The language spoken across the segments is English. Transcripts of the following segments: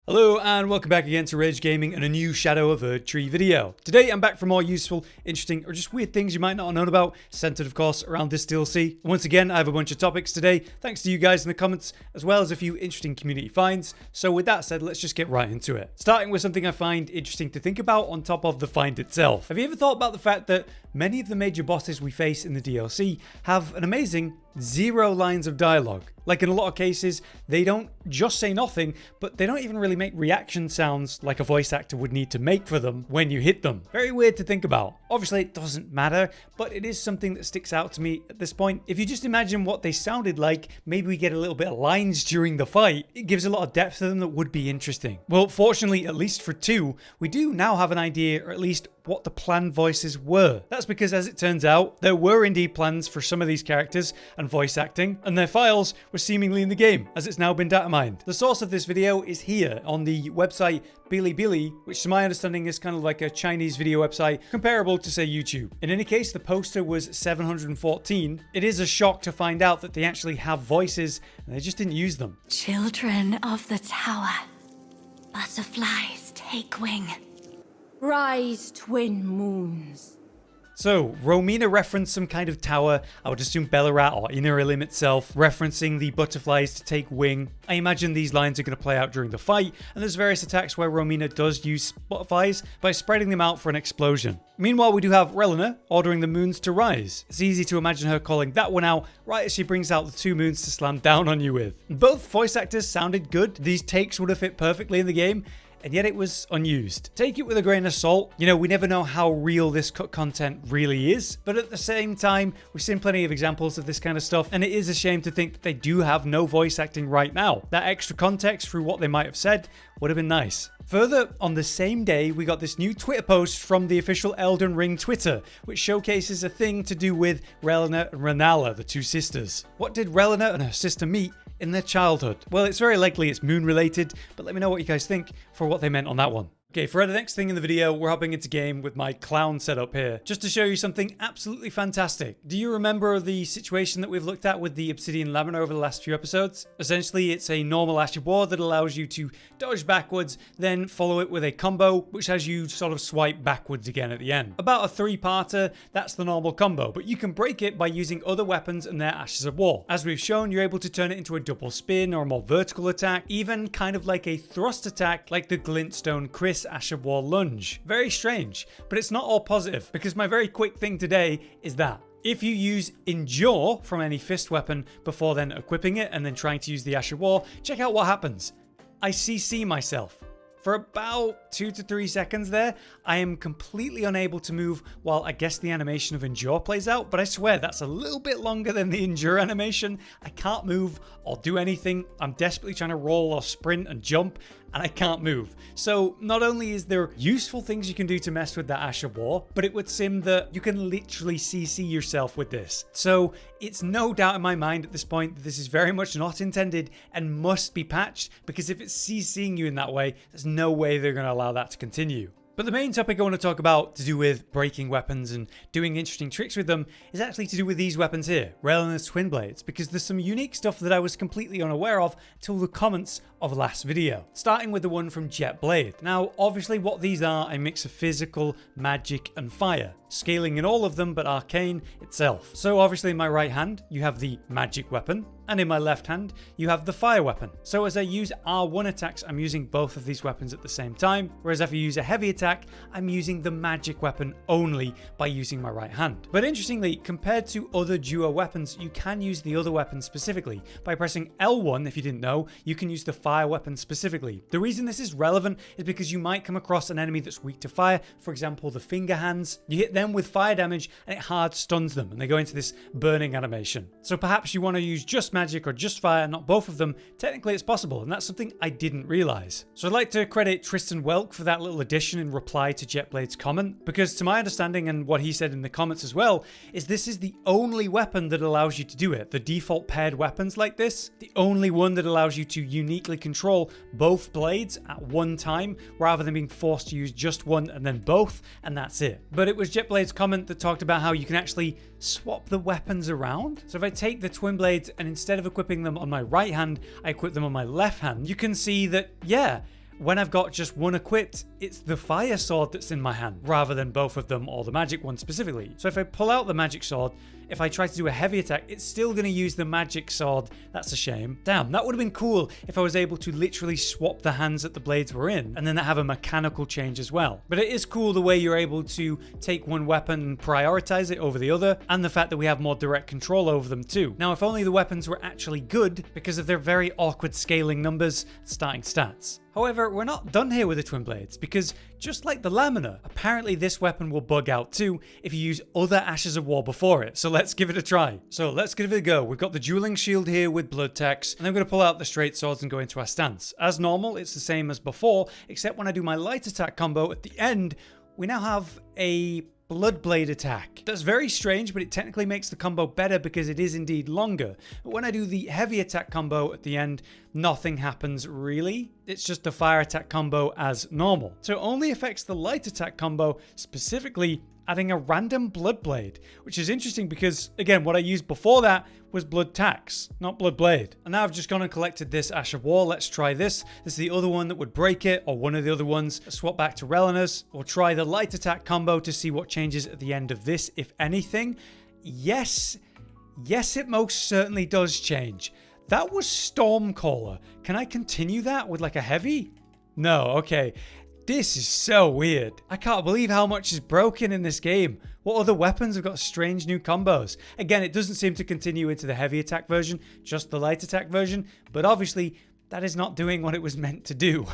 Hello and welcome back again to Rage Gaming and a new Shadow of Erdtree video. Today I'm back for more useful, interesting, or just weird things you might not have known about, centered of course around this DLC. Once again, I have a bunch of topics today, thanks to you guys in the comments, as well as a few interesting community finds. So with that said, let's just get right into it. Starting with something I find interesting to think about on top of the find itself. Have you ever thought about the fact that many of the major bosses we face in the DLC have an amazing 0 lines of dialogue? Like in a lot of cases, they don't just say nothing, but they don't even really make reaction sounds like a voice actor would need to make for them when you hit them. Very weird to think about. Obviously, it doesn't matter, but it is something that sticks out to me at this point. If you just imagine what they sounded like, maybe we get a little bit of lines during the fight. It gives a lot of depth to them that would be interesting. Well, fortunately, at least for 2, we do now have an idea, or at least what the planned voices were. That's because, as it turns out, there were indeed plans for some of these characters and voice acting, and their files were seemingly in the game, as it's now been data mined. The source of this video is here on the website Bilibili, which to my understanding is kind of like a Chinese video website comparable to, say, YouTube. In any case, the poster was 714. It is a shock to find out that they actually have voices and they just didn't use them. Children of the tower, butterflies take wing. Rise, twin moons. So, Romina referenced some kind of tower, I would assume Bellarat or Inner Elim itself, referencing the butterflies to take wing. I imagine these lines are going to play out during the fight, and there's various attacks where Romina does use butterflies by spreading them out for an explosion. Meanwhile, we do have Rellana ordering the moons to rise. It's easy to imagine her calling that one out right as she brings out the 2 moons to slam down on you with. Both voice actors sounded good. These takes would have fit perfectly in the game, and yet it was unused. Take it with a grain of salt. You know, we never know how real this cut content really is, but at the same time, we've seen plenty of examples of this kind of stuff, and it is a shame to think that they do have no voice acting right now. That extra context through what they might have said would have been nice. Further, on the same day, we got this new Twitter post from the official Elden Ring Twitter, which showcases a thing to do with Rellana and Rennala, the 2 sisters. What did Rellana and her sister meet in their childhood? Well, it's very likely it's moon related, but let me know what you guys think for what they meant on that one. Okay, for the next thing in the video, we're hopping into game with my clown setup here, just to show you something absolutely fantastic. Do you remember the situation that we've looked at with the obsidian lamina over the last few episodes? Essentially, it's a normal Ash of War that allows you to dodge backwards, then follow it with a combo, which has you sort of swipe backwards again at the end. About a 3-parter, that's the normal combo, but you can break it by using other weapons and their Ashes of War. As we've shown, you're able to turn it into a double spin or a more vertical attack, even kind of like a thrust attack like the Glintstone Chris Ash of War lunge. Very strange, but it's not all positive, because my very quick thing today is that if you use Endure from any fist weapon before then equipping it and then trying to use the Ash of War, check out what happens. I CC myself. For about 2 to 3 seconds there, I am completely unable to move while I guess the animation of Endure plays out, but I swear that's a little bit longer than the Endure animation. I can't move or do anything. I'm desperately trying to roll or sprint and jump, and I can't move. So not only is there useful things you can do to mess with that Ash of War, but it would seem that you can literally CC yourself with this. So it's no doubt in my mind at this point that this is very much not intended and must be patched, because if it's CCing you in that way, there's no way they're going to allow that to continue. But the main topic I want to talk about to do with breaking weapons and doing interesting tricks with them is actually to do with these weapons here, Rellana's twin blades, because there's some unique stuff that I was completely unaware of till the comments of last video. Starting with the one from Jetblade. Now, obviously what these are a mix of physical, magic, and fire, scaling in all of them but arcane itself. So obviously in my right hand, you have the magic weapon, and in my left hand, you have the fire weapon. So as I use R1 attacks, I'm using both of these weapons at the same time, whereas if I use a heavy attack, I'm using the magic weapon only by using my right hand. But interestingly, compared to other duo weapons, you can use the other weapon specifically. By pressing L1, if you didn't know, you can use the fire weapon specifically. The reason this is relevant is because you might come across an enemy that's weak to fire, for example the finger hands. You hit them with fire damage and it hard stuns them and they go into this burning animation. So perhaps you want to use just magic or just fire, not both of them. Technically it's possible, and that's something I didn't realize. So I'd like to credit Tristan Welk for that little addition in reply to Jetblade's comment, because to my understanding and what he said in the comments as well, is this is the only weapon that allows you to do it. The default paired weapons like this, the only one that allows you to uniquely control both blades at one time rather than being forced to use just one and then both, and that's it. But it was Jetblade's comment that talked about how you can actually swap the weapons around. So if I take the twin blades and instead of equipping them on my right hand, I equip them on my left hand, you can see that, yeah, when I've got just one equipped, it's the fire sword that's in my hand, rather than both of them or the magic one specifically. So if I pull out the magic sword, if I try to do a heavy attack, it's still going to use the magic sword. That's a shame. Damn, that would have been cool if I was able to literally swap the hands that the blades were in, and then have a mechanical change as well. But it is cool the way you're able to take one weapon and prioritize it over the other, and the fact that we have more direct control over them too. Now, if only the weapons were actually good because of their very awkward scaling numbers, starting stats. However, we're not done here with the twin blades, because just like the lamina, apparently this weapon will bug out too if you use other Ashes of War before it. So let's give it a try. So let's give it a go. We've got the dueling shield here with blood text, and I'm going to pull out the straight swords and go into our stance. As normal, it's the same as before, except when I do my light attack combo at the end, we now have a blood blade attack. That's very strange, but it technically makes the combo better because it is indeed longer. But when I do the heavy attack combo at the end, nothing happens really. It's just the fire attack combo as normal. So it only affects the light attack combo, specifically adding a random blood blade, which is interesting because, again, what I used before that was blood tax, not blood blade. And now I've just gone and collected this Ash of War. Let's try this. This is the other one that would break it, or one of the other ones. Swap back to Rellanas, or try the light attack combo to see what changes at the end of this, if anything. Yes, it most certainly does change. That was Stormcaller. Can I continue that with like a heavy? No, okay. This is so weird. I can't believe how much is broken in this game. What other weapons have got strange new combos? Again, it doesn't seem to continue into the heavy attack version, just the light attack version, but obviously that is not doing what it was meant to do.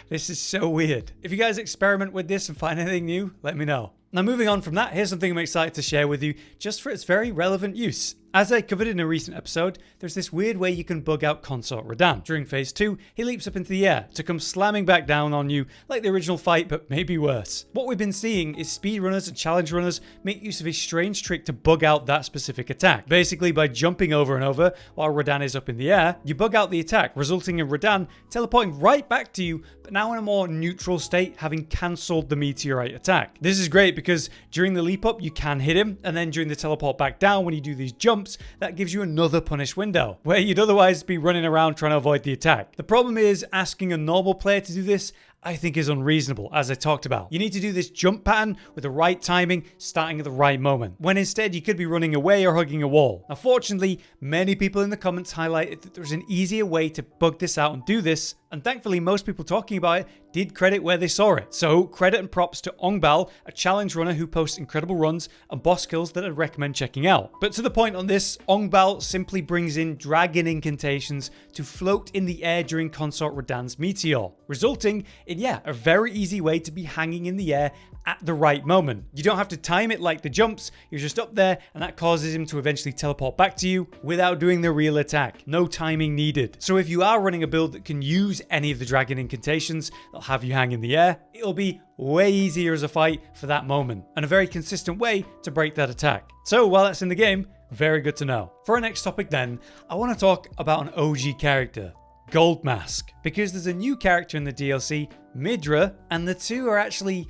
This is so weird. If you guys experiment with this and find anything new, let me know. Now, moving on from that, here's something I'm excited to share with you just for its very relevant use. As I covered in a recent episode, there's this weird way you can bug out Consort Radahn. During phase 2, he leaps up into the air to come slamming back down on you like the original fight, but maybe worse. What we've been seeing is speedrunners and challenge runners make use of a strange trick to bug out that specific attack. Basically, by jumping over and over while Radahn is up in the air, you bug out the attack, resulting in Radahn teleporting right back to you, but now in a more neutral state, having cancelled the meteorite attack. This is great because during the leap up, you can hit him, and then during the teleport back down, when you do these jumps, that gives you another punish window, where you'd otherwise be running around trying to avoid the attack. The problem is, asking a normal player to do this, I think, is unreasonable, as I talked about. You need to do this jump pattern with the right timing, starting at the right moment, when instead you could be running away or hugging a wall. Now, fortunately, many people in the comments highlighted that there's an easier way to bug this out and do this, and thankfully most people talking about it did credit where they saw it. So credit and props to Ongbal, a challenge runner who posts incredible runs and boss kills that I'd recommend checking out. But to the point on this, Ongbal simply brings in dragon incantations to float in the air during Consort Radahn's meteor, resulting in, a very easy way to be hanging in the air at the right moment. You don't have to time it like the jumps, you're just up there, and that causes him to eventually teleport back to you without doing the real attack. No timing needed. So if you are running a build that can use any of the dragon incantations that'll have you hang in the air, it'll be way easier as a fight for that moment, and a very consistent way to break that attack. So while that's in the game, very good to know. For our next topic then, I want to talk about an OG character, Goldmask, because there's a new character in the DLC, Midra, and the two are actually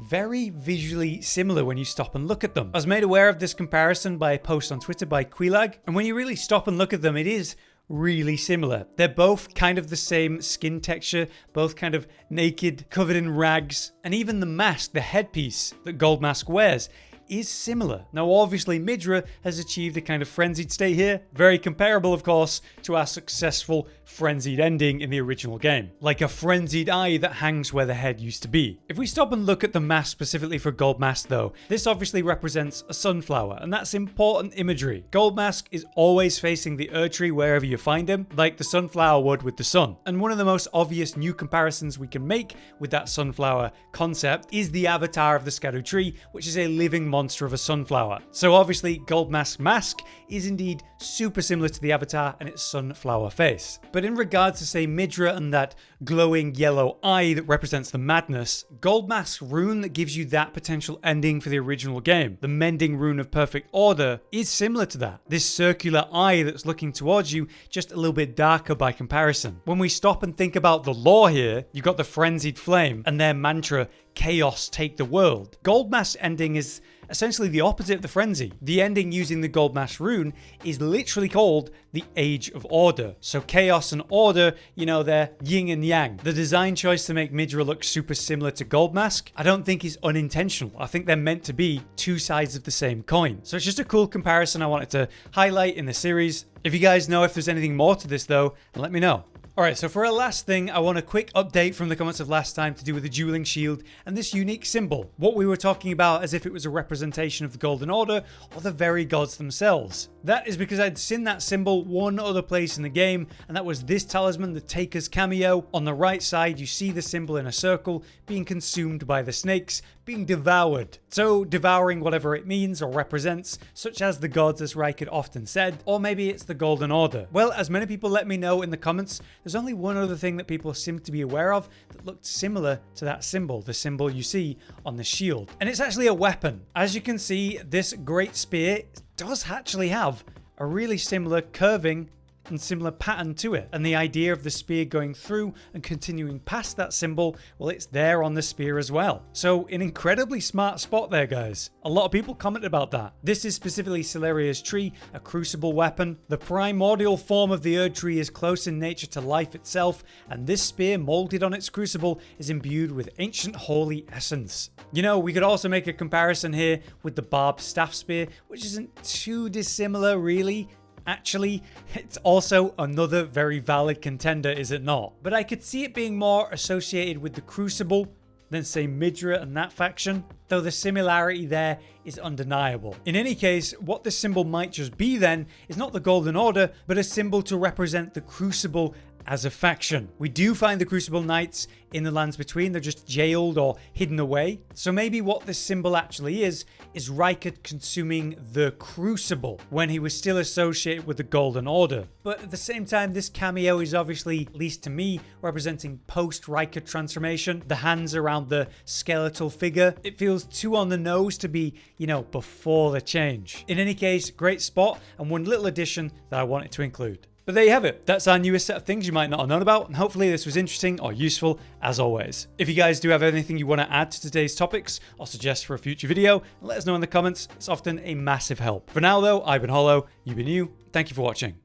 very visually similar when you stop and look at them. I was made aware of this comparison by a post on Twitter by Quilag, and when you really stop and look at them, it is really similar. They're both kind of the same skin texture, both kind of naked, covered in rags, and even the mask, the headpiece that Goldmask wears, is similar. Now, obviously, Midra has achieved a kind of frenzied state here, very comparable, of course, to our successful frenzied ending in the original game. Like a frenzied eye that hangs where the head used to be. If we stop and look at the mask specifically for Goldmask, though, this obviously represents a sunflower, and that's important imagery. Goldmask is always facing the Erdtree wherever you find him, like the sunflower would with the sun. And one of the most obvious new comparisons we can make with that sunflower concept is the avatar of the Shadow tree, which is a living monster of a sunflower. So obviously, Goldmask's mask is indeed super similar to the avatar and its sunflower face. But in regards to, say, Midra and that glowing yellow eye that represents the madness, Goldmask's rune that gives you that potential ending for the original game, the mending rune of perfect order, is similar to that. This circular eye that's looking towards you, just a little bit darker by comparison. When we stop and think about the lore here, you've got the frenzied flame and their mantra, chaos take the world. Goldmask's ending is essentially the opposite of the frenzy. The ending using the Goldmask rune is literally called the Age of Order. So chaos and order, you know, they're yin and yang. The design choice to make Midra look super similar to Goldmask, I don't think is unintentional. I think they're meant to be two sides of the same coin. So it's just a cool comparison I wanted to highlight in the series. If you guys know if there's anything more to this though, let me know. Alright, so for our last thing, I want a quick update from the comments of last time to do with the dueling shield and this unique symbol. What we were talking about as if it was a representation of the Golden Order or the very gods themselves. That is because I'd seen that symbol one other place in the game, and that was this talisman, the Taker's cameo. On the right side, you see the symbol in a circle being consumed by the snakes, being devoured. So devouring whatever it means or represents, such as the gods as Rike had often said, or maybe it's the Golden Order. Well, as many people let me know in the comments, there's only one other thing that people seem to be aware of that looked similar to that symbol, the symbol you see on the shield. And it's actually a weapon. As you can see, this great spear does actually have a really similar curving and similar pattern to it. And the idea of the spear going through and continuing past that symbol, well, it's there on the spear as well. So an incredibly smart spot there, guys. A lot of people commented about that. This is specifically Celeria's tree, a crucible weapon. The primordial form of the Erdtree is close in nature to life itself, and this spear molded on its crucible is imbued with ancient holy essence. You know, we could also make a comparison here with the barbed staff spear, which isn't too dissimilar really. Actually, it's also another very valid contender, is it not? But I could see it being more associated with the Crucible than say Midra and that faction, though the similarity there is undeniable. In any case, what this symbol might just be then is not the Golden Order, but a symbol to represent the Crucible as a faction. We do find the Crucible Knights in the lands between, they're just jailed or hidden away. So maybe what this symbol actually is Rykard consuming the Crucible when he was still associated with the Golden Order. But at the same time, this cameo is obviously, at least to me, representing post-Rykard transformation. The hands around the skeletal figure. It feels too on the nose to be, you know, before the change. In any case, great spot and one little addition that I wanted to include. But there you have it. That's our newest set of things you might not have known about, and hopefully this was interesting or useful as always. If you guys do have anything you want to add to today's topics or suggest for a future video, let us know in the comments. It's often a massive help. For now though, I've been Hollow, you've been you. Thank you for watching.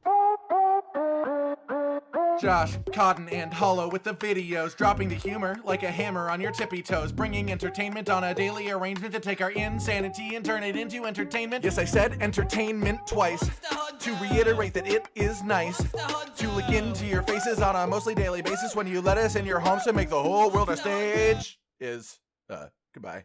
Josh, Cotton, and Hollow with the videos, dropping the humor like a hammer on your tippy toes, bringing entertainment on a daily arrangement to take our insanity and turn it into entertainment. Yes, I said entertainment twice, to reiterate that it is nice to look into your faces on a mostly daily basis when you let us in your homes to make the whole world a stage. Goodbye.